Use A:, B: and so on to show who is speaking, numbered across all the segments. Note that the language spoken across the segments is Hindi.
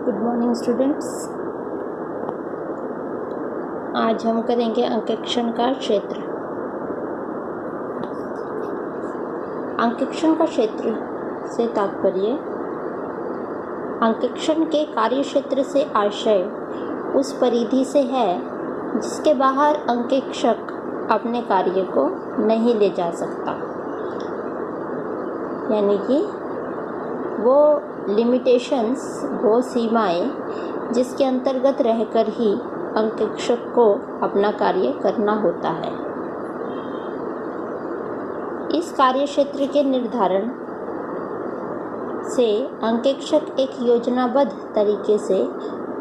A: Good morning students. आज हम करेंगे अंकेक्षण का क्षेत्र। अंकेक्षण का क्षेत्र से तात्पर्य अंकेक्षण के कार्य क्षेत्र से आशय उस परिधि से है जिसके बाहर अंकेक्षक अपने कार्य को नहीं ले जा सकता, यानी कि वो लिमिटेशंस, वो सीमाएं जिसके अंतर्गत रहकर ही अंकेक्षक को अपना कार्य करना होता है। इस कार्य क्षेत्र के निर्धारण से अंकेक्षक एक योजनाबद्ध तरीके से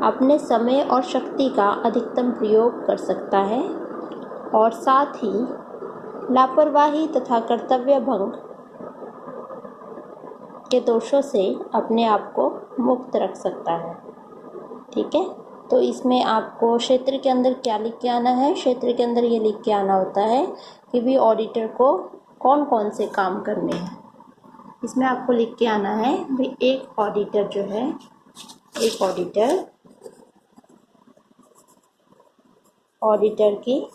A: अपने समय और शक्ति का अधिकतम प्रयोग कर सकता है और साथ ही लापरवाही तथा कर्तव्य भंग के दोषों से अपने आप को मुक्त रख सकता है। ठीक है, तो इसमें आपको क्षेत्र के अंदर क्या लिख के आना है? क्षेत्र के अंदर ये लिख के आना होता है कि भी ऑडिटर को कौन कौन से काम करने हैं। इसमें आपको लिख के आना है भी एक ऑडिटर जो है, एक ऑडिटर की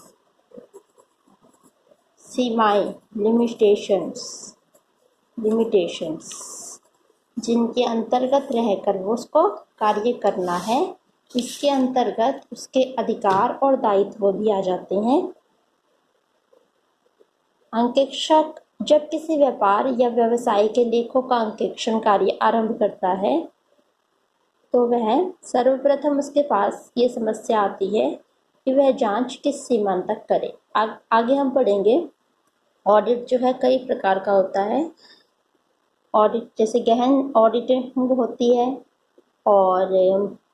A: सीमाएं, लिमिटेशंस जिनके अंतर्गत रहकर वो उसको कार्य करना है, इसके अंतर्गत उसके अधिकार और दायित्व भी आ जाते हैं। अंकेक्षक जब किसी व्यापार या व्यवसाय के लेखों का अंकेक्षण कार्य आरंभ करता है तो वह सर्वप्रथम उसके पास ये समस्या आती है कि वह जांच किस सीमा तक करे। आगे हम पढ़ेंगे। ऑडिट जो है कई प्रकार का होता है। ऑडिट जैसे गहन ऑडिटिंग होती है और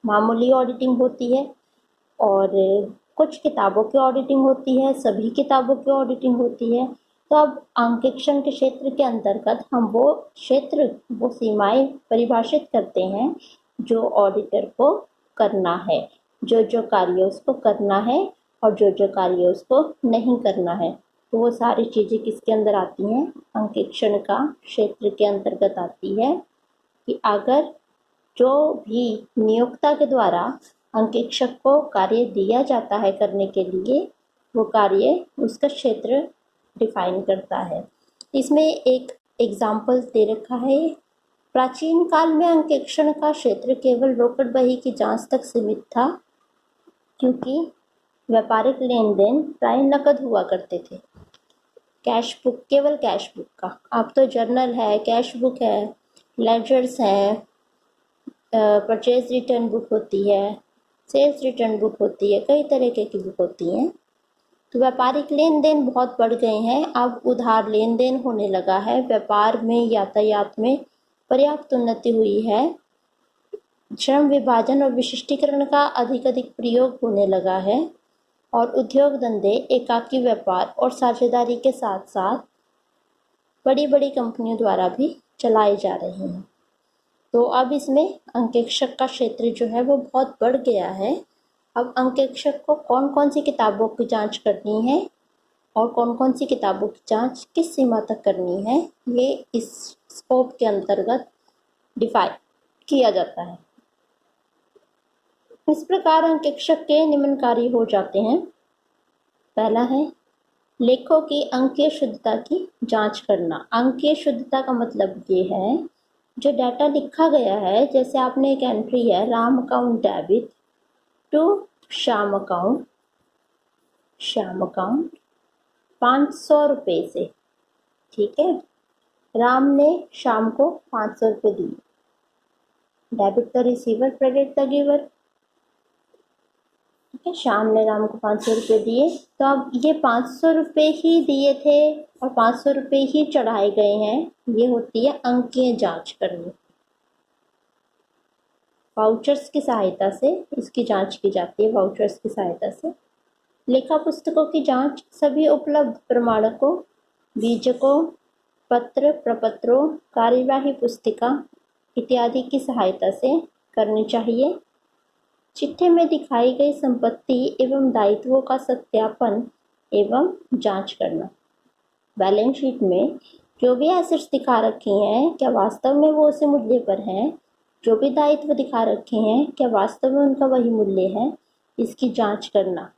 A: मामूली ऑडिटिंग होती है और कुछ किताबों की ऑडिटिंग होती है, सभी किताबों की ऑडिटिंग होती है। तो अब अंकेक्षण के क्षेत्र के अंतर्गत हम वो क्षेत्र, वो सीमाएं परिभाषित करते हैं जो ऑडिटर को करना है, जो कार्य उसको करना है और जो कार्य उसको नहीं करना है। तो वो सारी चीज़ें किसके अंदर आती हैं? अंकेक्षण का क्षेत्र के अंतर्गत आती है कि अगर जो भी नियोक्ता के द्वारा अंकेक्षक को कार्य दिया जाता है करने के लिए, वो कार्य उसका क्षेत्र डिफाइन करता है। इसमें एक एग्जाम्पल दे रखा है। प्राचीन काल में अंकेक्षण का क्षेत्र केवल रोकड़ बही की जांच तक सीमित था, क्योंकि व्यापारिक लेन देन प्राय नकद हुआ करते थे। कैश बुक, केवल कैश बुक का, अब तो जर्नल है, कैश बुक है, लेजर्स हैं, परचेज रिटर्न बुक होती है, सेल्स रिटर्न बुक होती है, कई तरह की बुक होती हैं। तो व्यापारिक लेन देन बहुत बढ़ गए हैं। अब उधार लेन देन होने लगा है। व्यापार में, यातायात में पर्याप्त उन्नति हुई है। श्रम विभाजन और विशिष्टीकरण का अधिक प्रयोग होने लगा है और उद्योग धंधे एकाकी व्यापार और साझेदारी के साथ साथ बड़ी बड़ी कंपनियों द्वारा भी चलाए जा रहे हैं। तो अब इसमें अंकेक्षक का क्षेत्र जो है वो बहुत बढ़ गया है। अब अंकेक्षक को कौन कौन सी किताबों की जांच करनी है और कौन कौन सी किताबों की जांच किस सीमा तक करनी है, ये इस स्कोप के अंतर्गत डिफाइन किया जाता है। इस प्रकार अंकेक्षक के निम्न कार्य हो जाते हैं। पहला है लेखों की अंकीय शुद्धता की जांच करना। अंकीय शुद्धता का मतलब ये है जो डाटा लिखा गया है, जैसे आपने एक एंट्री है Ram account debit to Shyam account 500 रुपये से। ठीक है, राम ने श्याम को 500 रुपये दिए। Debit the receiver, credit the giver. ठीक है, श्याम ने राम को 500 रुपये दिए। तो अब ये 500 रुपये ही दिए थे और 500 रुपये ही चढ़ाए गए हैं, ये होती है अंकीय जांच करनी। वाउचर्स की सहायता से इसकी जांच की जाती है। वाउचर्स की सहायता से लेखा पुस्तकों की जांच सभी उपलब्ध प्रमाणकों, बीजकों, पत्र, प्रपत्रों, कार्यवाही पुस्तिका इत्यादि की सहायता से करनी चाहिए। चिट्ठे में दिखाई गई संपत्ति एवं दायित्वों का सत्यापन एवं जांच करना। बैलेंस शीट में जो भी एसेट्स दिखा रखी हैं, क्या वास्तव में वो उसी मूल्य पर हैं जो भी दायित्व दिखा रखे हैं क्या वास्तव में उनका वही मूल्य है, इसकी जांच करना।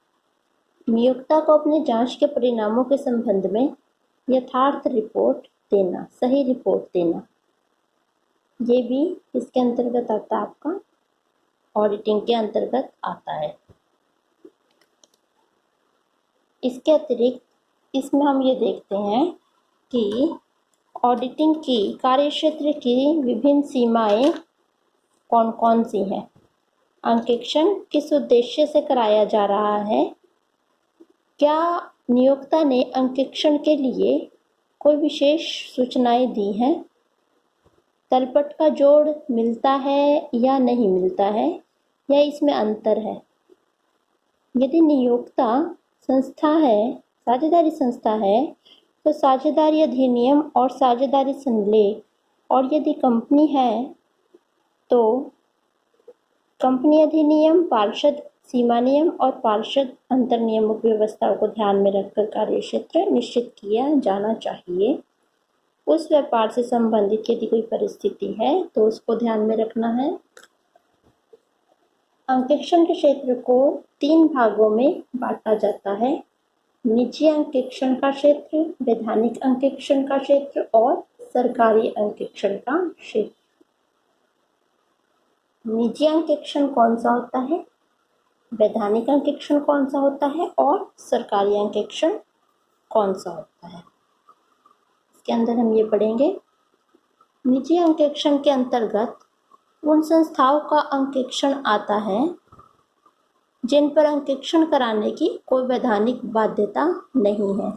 A: नियोक्ता को अपने जांच के परिणामों के संबंध में यथार्थ रिपोर्ट देना, सही रिपोर्ट देना। ये भी इसके अंतर्गत आता है, आपका ऑडिटिंग के अंतर्गत आता है। इसके अतिरिक्त इसमें हम ये देखते हैं कि ऑडिटिंग की कार्यक्षेत्र की विभिन्न सीमाएं कौन कौन सी हैं। अंकेक्षण किस उद्देश्य से कराया जा रहा है, क्या नियोक्ता ने अंकेक्षण के लिए कोई विशेष सूचनाएं दी हैं, तलपट का जोड़ मिलता है या नहीं मिलता है, या इसमें अंतर है। यदि नियोक्ता संस्था है, साझेदारी संस्था है, तो साझेदारी अधिनियम और साझेदारी संलेख, और यदि कंपनी है तो कंपनी अधिनियम, पार्षद सीमा नियम और पार्षद अंतर नियमों की व्यवस्थाओं को ध्यान में रखकर कार्यक्षेत्र निश्चित किया जाना चाहिए। उस व्यापार से संबंधित यदि कोई परिस्थिति है तो उसको ध्यान में रखना है। अंकेक्षण के क्षेत्र को 3 भागों में बांटा जाता है। निजी अंकेक्षण का क्षेत्र, वैधानिक अंकेक्षण का क्षेत्र और सरकारी अंकेक्षण का क्षेत्र। निजी अंकेक्षण कौन सा होता है, वैधानिक अंकेक्षण कौन सा होता है और सरकारी अंकेक्षण कौन सा होता है। इसके अंदर हम ये पढ़ेंगे। निजी अंकेक्षण के अंतर्गत उन संस्थाओं का अंकेक्षण आता है जिन पर अंकेक्षण कराने की कोई वैधानिक बाध्यता नहीं है।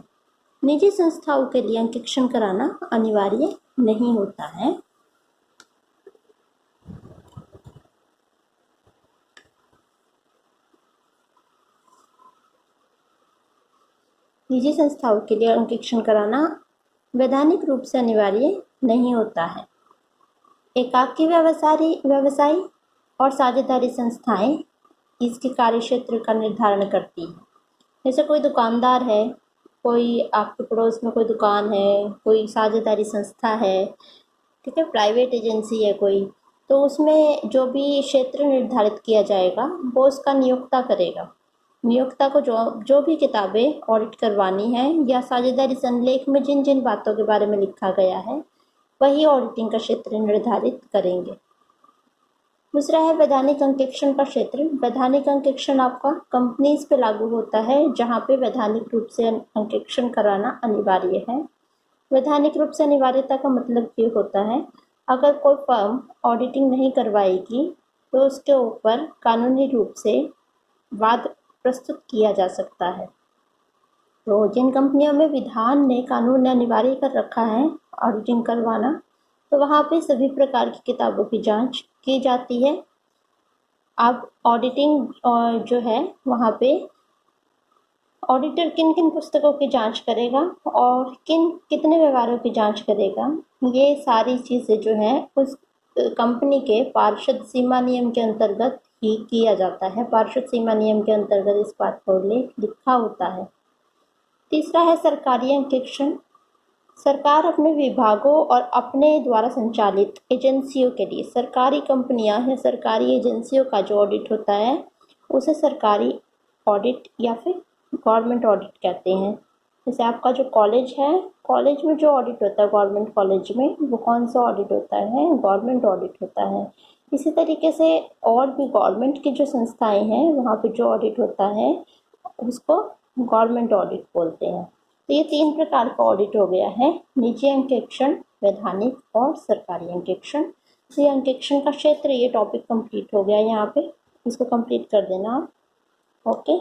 A: निजी संस्थाओं के लिए अंकेक्षण कराना अनिवार्य नहीं होता है। निजी संस्थाओं के लिए अंकेक्षण कराना वैधानिक रूप से अनिवार्य नहीं होता है। एकाकी व्यवसायी और साझेदारी संस्थाएं इसके कार्यक्षेत्र का निर्धारण करती है। जैसे कोई दुकानदार है, कोई आपके पड़ोस में कोई दुकान है, कोई साझेदारी संस्था है, ठीक है, प्राइवेट एजेंसी है कोई, तो उसमें जो भी क्षेत्र निर्धारित किया जाएगा वो उसका नियोक्ता करेगा। नियोक्ता को जो भी किताबें ऑडिट करवानी है या साझेदारी संलेख में जिन जिन बातों के बारे में लिखा गया है वही ऑडिटिंग का क्षेत्र निर्धारित करेंगे। दूसरा है वैधानिक अंकेक्षण का क्षेत्र। वैधानिक अंकेक्षण आपका कंपनीज पे लागू होता है जहाँ पे वैधानिक रूप से अंकेक्षण कराना अनिवार्य है। वैधानिक रूप से अनिवार्यता का मतलब ये होता है अगर कोई फर्म ऑडिटिंग नहीं करवाएगी तो उसके ऊपर कानूनी रूप से वाद प्रस्तुत किया जा सकता है। तो जिन कंपनियों में विधान ने कानून ने अनिवार्य कर रखा है ऑडिटिंग करवाना, तो वहाँ पे सभी प्रकार की किताबों की जांच की जाती है। अब ऑडिटिंग जो है वहाँ पे ऑडिटर किन किन पुस्तकों की जांच करेगा और कितने व्यवहारों की जांच करेगा, ये सारी चीज़ें जो है उस कंपनी के पार्षद सीमा नियम के अंतर्गत ही किया जाता है। पार्षद सीमा नियम के अंतर्गत इस बात का उल्लेख लिखा होता है। तीसरा है सरकारी अंकेक्षण। सरकार अपने विभागों और अपने द्वारा संचालित एजेंसियों के लिए सरकारी कंपनियां या सरकारी एजेंसियों का जो ऑडिट होता है उसे सरकारी ऑडिट या फिर गवर्नमेंट ऑडिट कहते हैं। जैसे आपका जो कॉलेज है, कॉलेज में जो ऑडिट होता है गवर्नमेंट कॉलेज में, वो कौन सा ऑडिट होता है, गवर्नमेंट ऑडिट होता है। इसी तरीके से और भी गवर्नमेंट की जो संस्थाएं हैं वहाँ पे जो ऑडिट होता है उसको गवर्नमेंट ऑडिट बोलते हैं। तो ये 3 प्रकार का ऑडिट हो गया है, निजी अंकेक्षण, वैधानिक और सरकारी अंकेक्षण। ये अंकेक्षण का क्षेत्र, ये टॉपिक कंप्लीट हो गया यहाँ पे, इसको कंप्लीट कर देना आप। ओके।